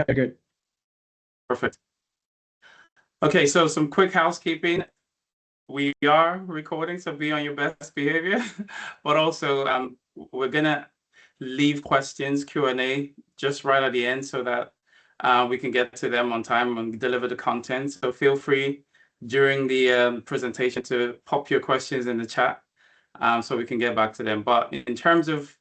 Yeah, good. Perfect. Okay, so some quick housekeeping. We are recording, so be on your best behavior. But also, we're gonna leave questions, Q&A, just right at the end so that we can get to them on time and deliver the content. So feel free during the presentation to pop your questions in the chat so we can get back to them. But in terms of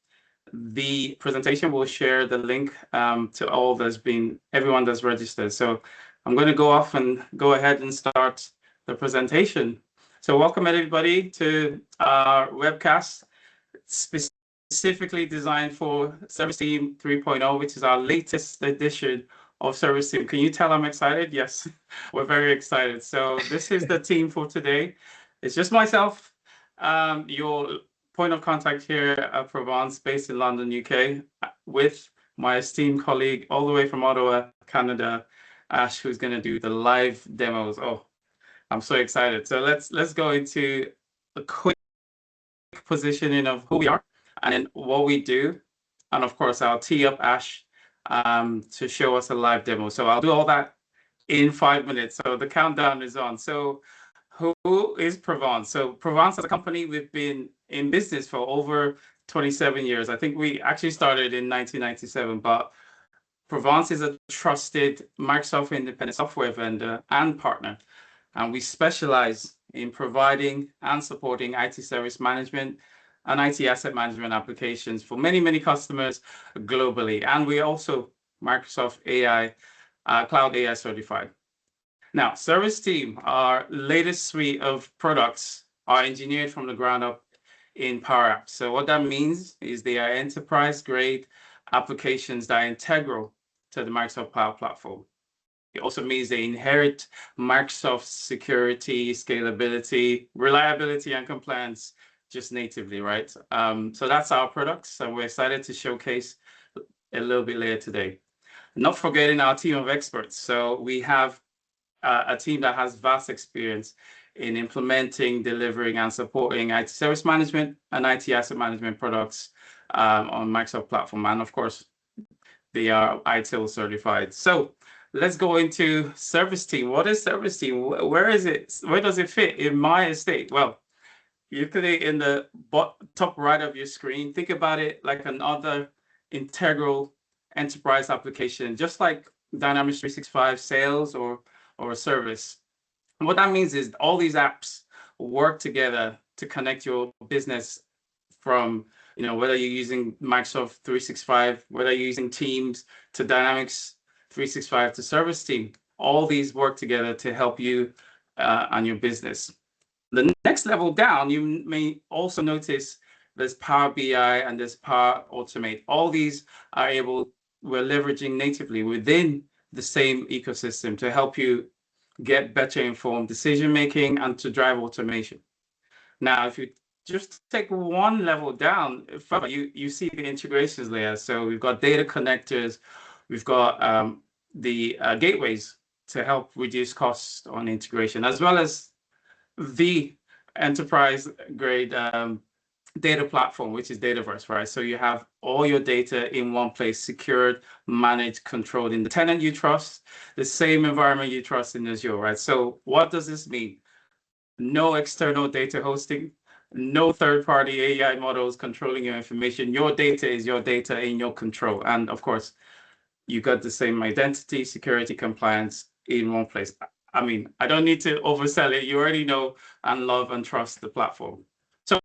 the presentation, we'll share the link to everyone that's registered. So I'm going to go off and go ahead and start the presentation. So welcome everybody to our webcast, specifically designed for ServiceTeam 3.0, which is our latest edition of ServiceTeam. Can you tell I'm excited? Yes, we're very excited. So this is the team for today. It's just myself, your point of contact here at Provence, based in London, UK, with my esteemed colleague all the way from Ottawa, Canada, Ash, who's going to do the live demos. Oh, I'm so excited. So let's go into a quick positioning of who we are and then what we do. And of course, I'll tee up Ash to show us a live demo. So I'll do all that in 5 minutes. So the countdown is on. So who is Provence? So Provence as a company, we've been in business for over 27 years. I think we actually started in 1997, but Provence is a trusted Microsoft independent software vendor and partner. And we specialize in providing and supporting IT service management and IT asset management applications for many, many customers globally. And we also Microsoft AI, Cloud AI certified. Now, ServiceTeam, our latest suite of products, are engineered from the ground up in Power Apps. So what that means is they are enterprise-grade applications that are integral to the Microsoft Power Platform. It also means they inherit Microsoft security, scalability, reliability, and compliance just natively, right? So that's our products, and we're excited to showcase a little bit later today. Not forgetting our team of experts. So we have a team that has vast experience in implementing, delivering, and supporting IT service management and IT asset management products on Microsoft platform. And of course, they are ITIL certified. So let's go into ServiceTeam. What is ServiceTeam? Where is it? Where does it fit in my estate? Well, you put it in the top right of your screen. Think about it like another integral enterprise application, just like Dynamics 365 sales or a service. And what that means is all these apps work together to connect your business from, whether you're using Microsoft 365, whether you're using Teams to Dynamics 365 to ServiceTeam. All these work together to help you and your business. The next level down, you may also notice there's Power BI and there's Power Automate. All these we're leveraging natively within the same ecosystem to help you get better informed decision-making and to drive automation. Now, if you just take one level down further, you see the integrations layer. So we've got data connectors, we've got the gateways to help reduce costs on integration, as well as the enterprise-grade data platform, which is Dataverse, right? So you have all your data in one place, secured, managed, controlled in the tenant you trust, the same environment you trust in Azure, right? So what does this mean? No external data hosting, no third-party AI models controlling your information. Your data is your data in your control. And of course, you got the same identity, security, compliance in one place. I mean, I don't need to oversell it. You already know and love and trust the platform. So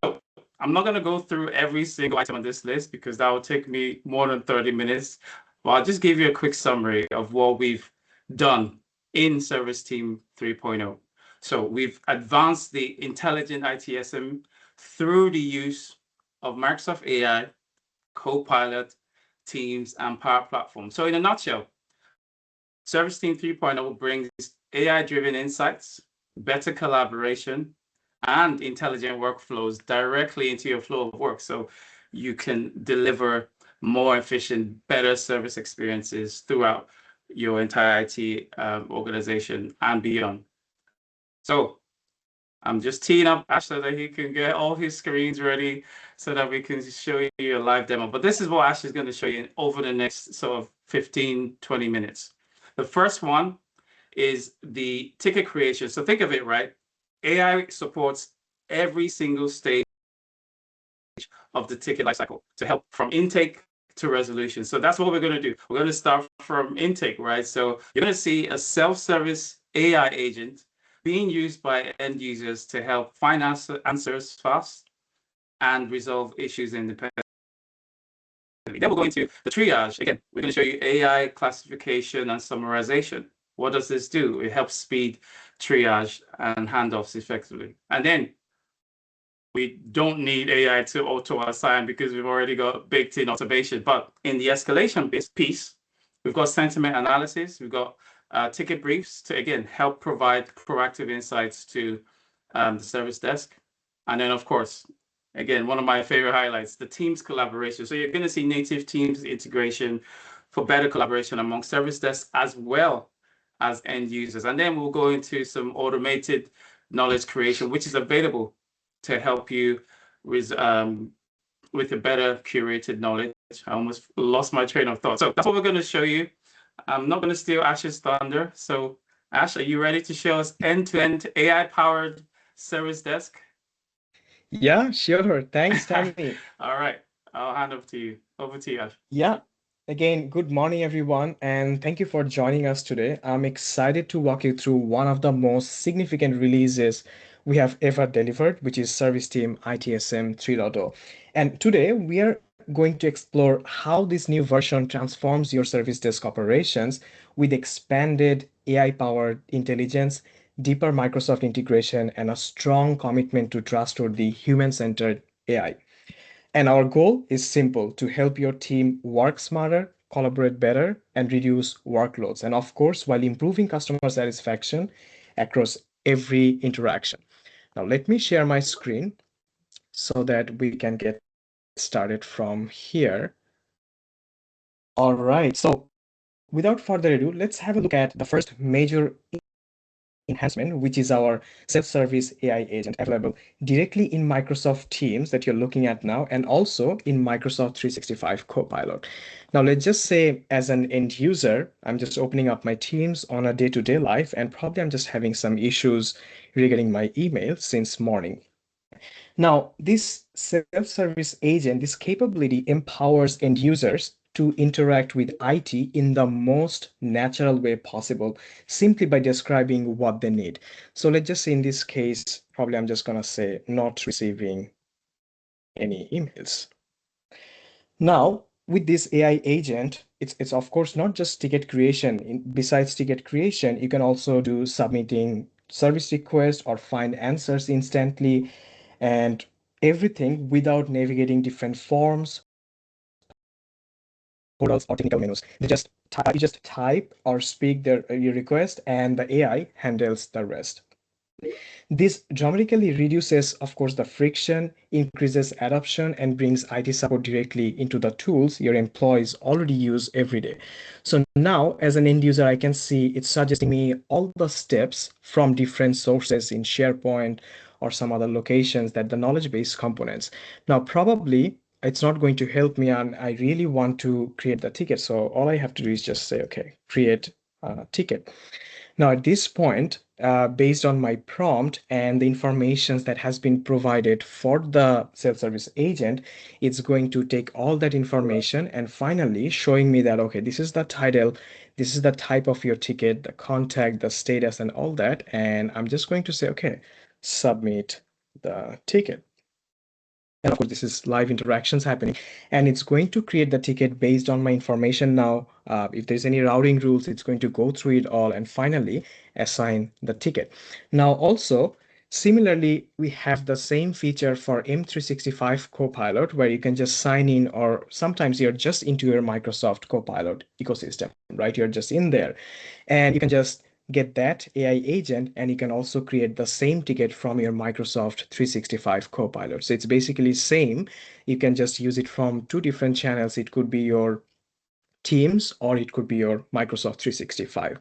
I'm not going to go through every single item on this list because that will take me more than 30 minutes. But I'll just give you a quick summary of what we've done in ServiceTeam 3.0. So we've advanced the intelligent ITSM through the use of Microsoft AI, Copilot, Teams, and Power Platform. So in a nutshell, ServiceTeam 3.0 brings AI-driven insights, better collaboration, and intelligent workflows directly into your flow of work. So you can deliver more efficient, better service experiences throughout your entire IT organization and beyond. So I'm just teeing up Ash so that he can get all his screens ready so that we can show you a live demo. But this is what Ash is going to show you over the next sort of 15, 20 minutes. The first one is the ticket creation. So think of it, right? AI supports every single stage of the ticket lifecycle to help from intake to resolution. So that's what we're going to do. We're going to start from intake, right? So you're going to see a self-service AI agent being used by end users to help find answers fast and resolve issues independently. Then we'll go into the triage. Again, we're going to show you AI classification and summarization. What does this do? It helps speed triage and handoffs effectively. And then we don't need AI to auto-assign because we've already got baked-in automation. But in the escalation piece, we've got sentiment analysis, we've got ticket briefs to, again, help provide proactive insights to the service desk. And then, of course, again, one of my favorite highlights, the Teams collaboration. So you're going to see native Teams integration for better collaboration among service desks as well as end users. And then we'll go into some automated knowledge creation, which is available to help you with a better curated knowledge. I almost lost my train of thought. So that's what we're going to show you. I'm not going to steal Ash's thunder. So Ash, are you ready to show us end-to-end AI-powered service desk? Yeah, sure. Thanks, Tammy. All right. I'll hand over to you. Over to you, Ash. Yeah. Again, good morning, everyone, and thank you for joining us today. I'm excited to walk you through one of the most significant releases we have ever delivered, which is ServiceTeam ITSM 3.0. And today we are going to explore how this new version transforms your service desk operations with expanded AI-powered intelligence, deeper Microsoft integration, and a strong commitment to trustworthy human-centered AI. And our goal is simple to help your team work smarter, collaborate better, and reduce workloads. And of course, while improving customer satisfaction across every interaction. Now, let me share my screen so that we can get started from here. All right. So, without further ado, let's have a look at the first major enhancement, which is our self-service AI agent available directly in Microsoft Teams that you're looking at now, and also in Microsoft 365 Copilot. Now, let's just say as an end user, I'm just opening up my Teams on a day-to-day life, and probably I'm just having some issues regarding my email since morning. Now, this self-service agent, this capability empowers end users to interact with IT in the most natural way possible, simply by describing what they need. So let's just say in this case, probably I'm just gonna say not receiving any emails. Now, with this AI agent, it's of course not just ticket creation. Besides ticket creation, you can also do submitting service requests or find answers instantly, and everything without navigating different forms, portals, or technical menus. You just type or speak your request, and the AI handles the rest. This dramatically reduces, of course, the friction, increases adoption, and brings IT support directly into the tools your employees already use every day. So now, as an end user, I can see it's suggesting me all the steps from different sources in SharePoint or some other locations, that the knowledge base components. Now, probably it's not going to help me, and I really want to create the ticket. So all I have to do is just say, okay, create a ticket. Now, at this point, based on my prompt and the information that has been provided for the self-service agent, it's going to take all that information and finally showing me that, okay, this is the title, this is the type of your ticket, the contact, the status, and all that. And I'm just going to say, okay, submit the ticket. And of course, this is live interactions happening, and it's going to create the ticket based on my information. Now, if there's any routing rules, it's going to go through it all and finally assign the ticket. Now, also, similarly, we have the same feature for M365 Copilot, where you can just sign in, or sometimes you're just into your Microsoft Copilot ecosystem, right? You're just in there, and you can just get that AI agent, and you can also create the same ticket from your Microsoft 365 Copilot. So it's basically same. You can just use it from two different channels. It could be your Teams or it could be your Microsoft 365.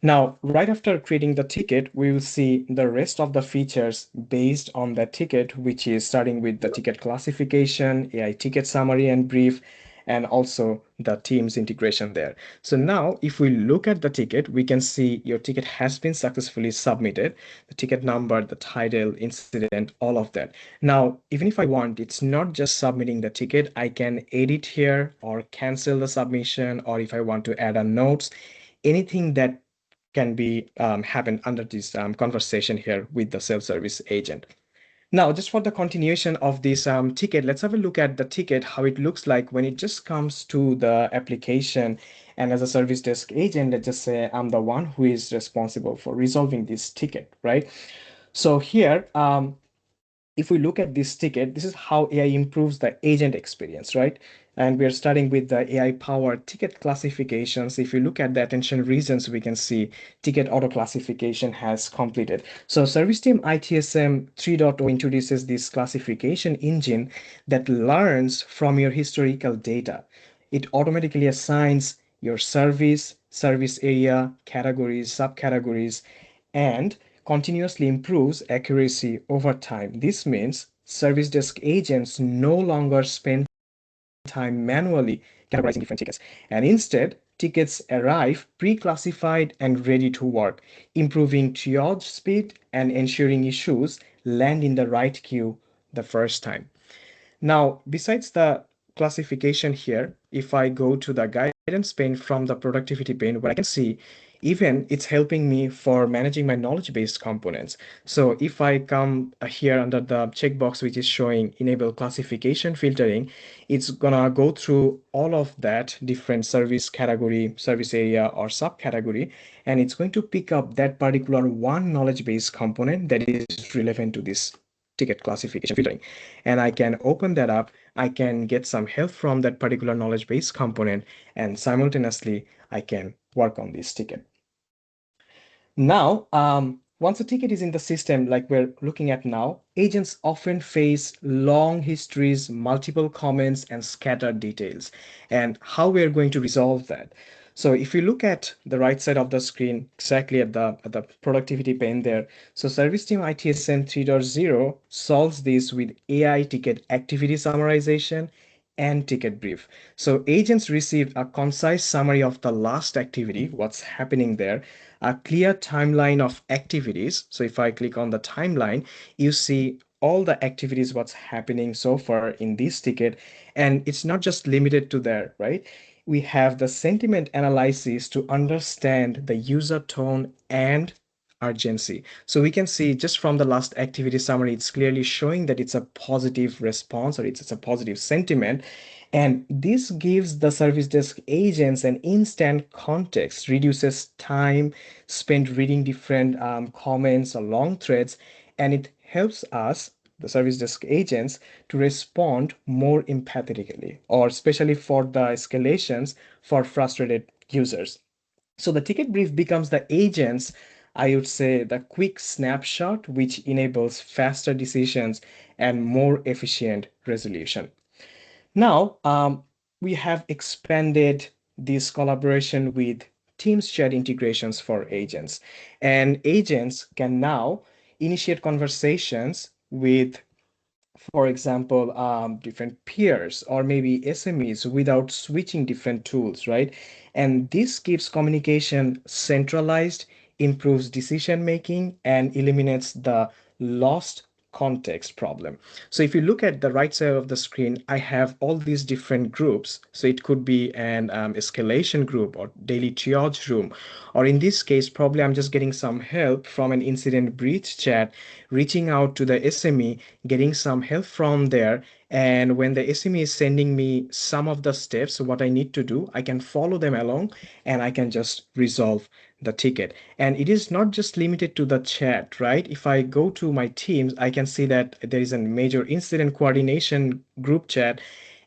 Now, right after creating the ticket, we will see the rest of the features based on that ticket, which is starting with the ticket classification, AI ticket summary and brief, and also the Teams integration there. So now if we look at the ticket, we can see your ticket has been successfully submitted, the ticket number, the title, incident, all of that. Now, even if I want, it's not just submitting the ticket, I can edit here or cancel the submission, or if I want to add a notes, anything that can be happen under this conversation here with the self-service agent. Now, just for the continuation of this ticket, let's have a look at the ticket, how it looks like when it just comes to the application. And as a service desk agent, let's just say I'm the one who is responsible for resolving this ticket, right? So here, if we look at this ticket, this is how AI improves the agent experience, right? And we're starting with the AI powered ticket classifications. If you look at the attention reasons, we can see ticket auto classification has completed. So ServiceTeam ITSM 3.0 introduces this classification engine that learns from your historical data. It automatically assigns your service area, categories, subcategories, and continuously improves accuracy over time. This means service desk agents no longer spend time manually categorizing different tickets, and instead, tickets arrive pre-classified and ready to work, improving triage speed and ensuring issues land in the right queue the first time. Now, besides the classification here, if I go to the guidance pane from the productivity pane, what I can see, even it's helping me for managing my knowledge-based components. So if I come here under the checkbox, which is showing enable classification filtering, it's gonna go through all of that different service category, service area, or subcategory, and it's going to pick up that particular one knowledge-based component that is relevant to this ticket classification filtering, and I can open that up. I can get some help from that particular knowledge base component, and simultaneously I can work on this ticket. Now, once a ticket is in the system, like we're looking at now, agents often face long histories, multiple comments, and scattered details, and how we're going to resolve that. So if you look at the right side of the screen, exactly at the productivity pane there, so ServiceTeam ITSM 3.0 solves this with AI ticket activity summarization and ticket brief. So agents receive a concise summary of the last activity, what's happening there, a clear timeline of activities. So if I click on the timeline, you see all the activities, what's happening so far in this ticket. And it's not just limited to there, right? We have the sentiment analysis to understand the user tone and urgency. So we can see just from the last activity summary, it's clearly showing that it's a positive response, or it's a positive sentiment. And this gives the service desk agents an instant context, reduces time spent reading different comments or long threads, and it helps us, the service desk agents, to respond more empathetically, or especially for the escalations for frustrated users. So the ticket brief becomes the agent's, I would say, the quick snapshot, which enables faster decisions and more efficient resolution. Now, we have expanded this collaboration with Teams chat integrations for agents. And agents can now initiate conversations with, for example, different peers or maybe SMEs without switching different tools, right? And this keeps communication centralized, improves decision making, and eliminates the lost context problem. So if you look at the right side of the screen, I have all these different groups. So it could be an escalation group or daily triage room, or in this case, probably I'm just getting some help from an incident breach chat, reaching out to the SME, getting some help from there. And when the SME is sending me some of the steps, what I need to do, I can follow them along and I can just resolve the ticket. And it is not just limited to the chat, right? If I go to my Teams, I can see that there is a major incident coordination group chat,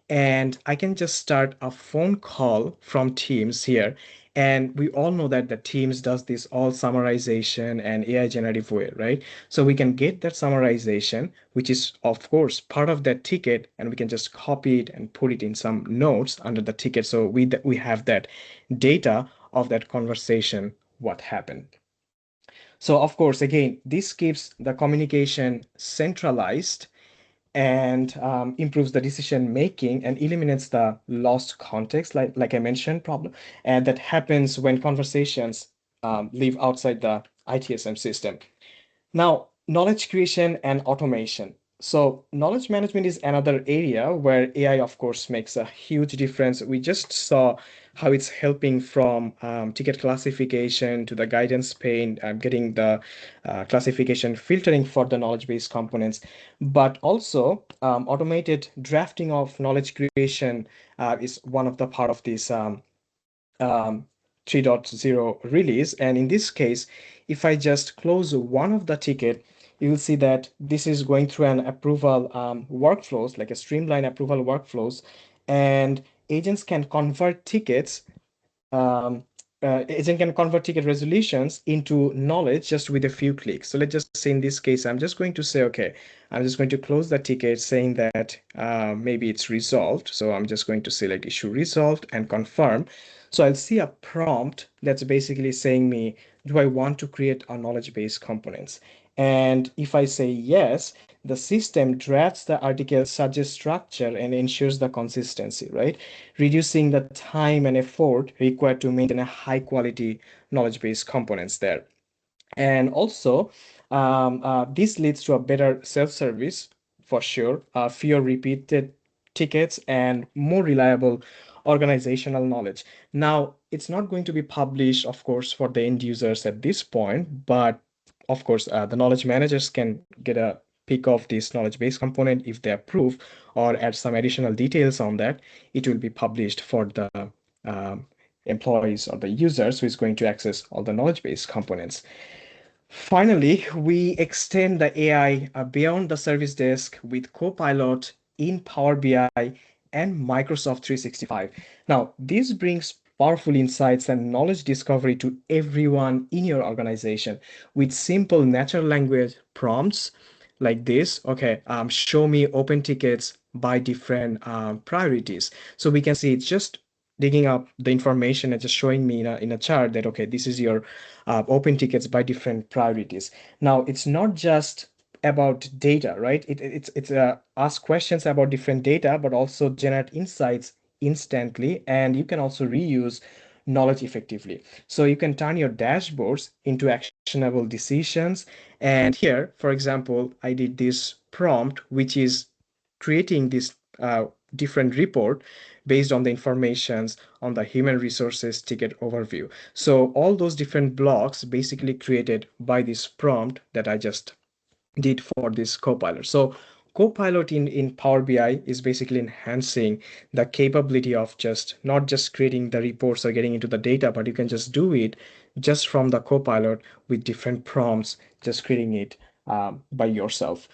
and I can just start a phone call from Teams here. And we all know that the Teams does this all summarization and AI generative way, right? So we can get that summarization, which is of course part of that ticket, and we can just copy it and put it in some notes under the ticket. So we have that data of that conversation, what happened. So of course, again, this keeps the communication centralized and improves the decision making and eliminates the lost context, like I mentioned, problem, and that happens when conversations live outside the ITSM system. Now, knowledge creation and automation. So, knowledge management is another area where AI, of course, makes a huge difference. We just saw how it's helping from ticket classification to the guidance pane, getting the classification filtering for the knowledge-based components, but also automated drafting of knowledge creation is one of the part of this um, 3.0 release. And in this case, if I just close one of the ticket, you will see that this is going through an approval workflows, like a streamlined approval workflows, and agents can convert tickets um, agent can convert ticket resolutions into knowledge just with a few clicks. So let's just say in this case, I'm just going to say, okay, I'm just going to close the ticket saying that maybe it's resolved. So I'm just going to select issue resolved and confirm. So I'll see a prompt that's basically saying me, do I want to create a knowledge-based components? And if I say yes, the system drafts the article, suggests structure, and ensures the consistency, right? Reducing the time and effort required to maintain a high quality knowledge based components there. And also, this leads to a better self-service for sure, fewer repeated tickets, and more reliable organizational knowledge. Now, it's not going to be published, of course, for the end users at this point, but of course, the knowledge managers can get a pick of this knowledge base component if they approve or add some additional details on that. It will be published for the um, employees or the users who is going to access all the knowledge base components. Finally, we extend the AI beyond the service desk with Copilot in Power BI and Microsoft 365. Now, this brings powerful insights and knowledge discovery to everyone in your organization with simple natural language prompts like this. Okay, show me open tickets by different priorities. So we can see it's just digging up the information and just showing me in a chart that, okay, this is your open tickets by different priorities. Now, it's not just about data, right? It's ask questions about different data, but also generate insights instantly, and you can also reuse knowledge effectively. So you can turn your dashboards into actionable decisions. And here, for example, I did this prompt, which is creating this different report based on the informations on the human resources ticket overview. So all those different blocks basically created by this prompt that I just did for this Copilot. So Copilot in Power BI is basically enhancing the capability of just not just creating the reports or getting into the data, but you can just do it just from the Copilot with different prompts, just creating it by yourself.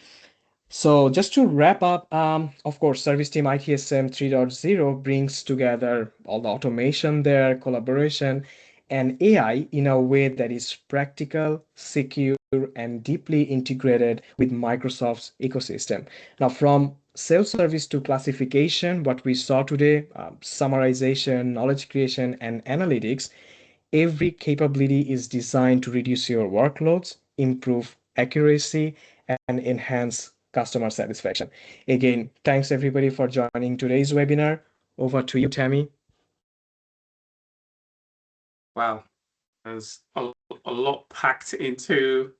So just to wrap up, of course, ServiceTeam ITSM 3.0 brings together all the automation there, collaboration, and AI in a way that is practical, secure, and deeply integrated with Microsoft's ecosystem. Now, from self-service to classification, what we saw today, summarization, knowledge creation, and analytics, every capability is designed to reduce your workloads, improve accuracy, and enhance customer satisfaction. Again, thanks everybody for joining today's webinar. Over to you, Tammy. Wow, there's a lot packed into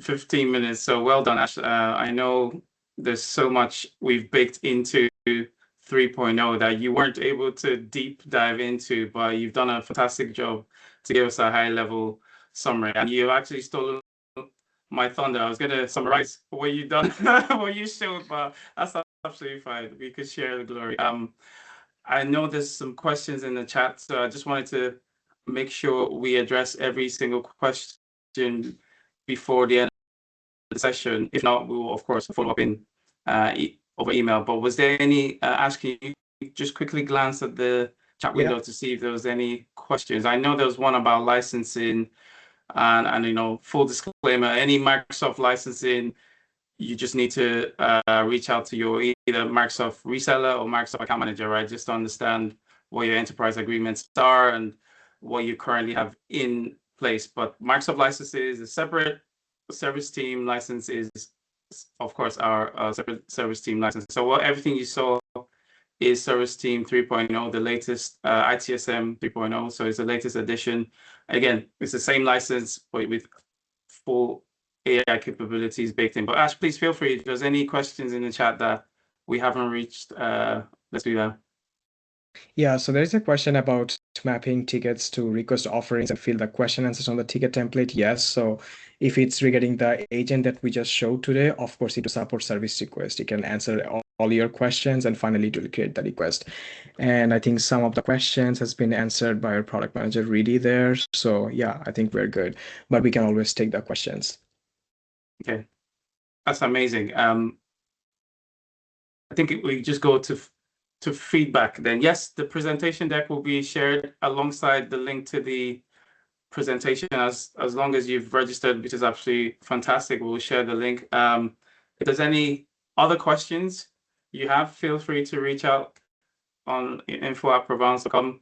15 minutes. So well done, Ash. I know there's so much we've baked into 3.0 that you weren't able to deep dive into, but you've done a fantastic job to give us a high level summary. And you've actually stolen my thunder. I was going to summarize what you've done, what you showed, but that's absolutely fine. We could share the glory. I know there's some questions in the chat, so I just wanted to make sure we address every single question before the end of the session. If not, we will of course follow up in over email. But was there any Ash, can you just quickly glance at the chat window to see if there was any questions? I know there was one about licensing, and you know, full disclaimer, any Microsoft licensing, you just need to reach out to your either Microsoft reseller or Microsoft account manager, right? Just to understand what your enterprise agreements are and what you currently have in place. But Microsoft licenses is separate. ServiceTeam license is of course, our ServiceTeam license. So everything you saw is ServiceTeam 3.0, the latest ITSM 3.0. So it's the latest edition. Again, it's the same license, but with full AI capabilities baked in. But Ash, please feel free. If there's any questions in the chat that we haven't reached, let's do that. Yeah, so there's a question about mapping tickets to request offerings and fill the question answers on the ticket template. Yes, so if it's regarding the agent that we just showed today, of course, it will support service request. It can answer all your questions and finally it will create the request. And I think some of the questions has been answered by our product manager Reedy there. So yeah, I think we're good, but we can always take the questions. Okay, that's amazing. I think we just go to feedback then. Yes, the presentation deck will be shared alongside the link to the presentation as long as you've registered, which is absolutely fantastic. We'll share the link. If there's any other questions you have, feel free to reach out on info@provence.com.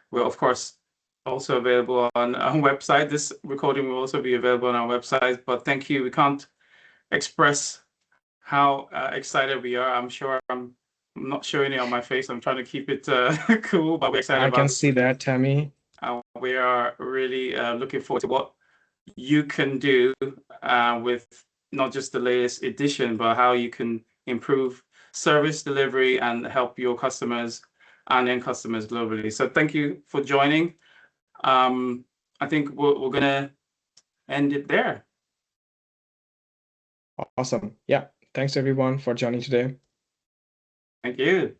We're of course also available on our website. This recording will also be available on our website. But thank you. We can't express how excited we are. I'm sure I'm not showing it on my face. I'm trying to keep it cool, but we're excited I about can this. see that, Tammy. We are really looking forward to what you can do with not just the latest edition, but how you can improve service delivery and help your customers and end customers globally. So thank you for joining. I think we're going to end it there. Awesome. Yeah. Thanks everyone for joining today. Thank you.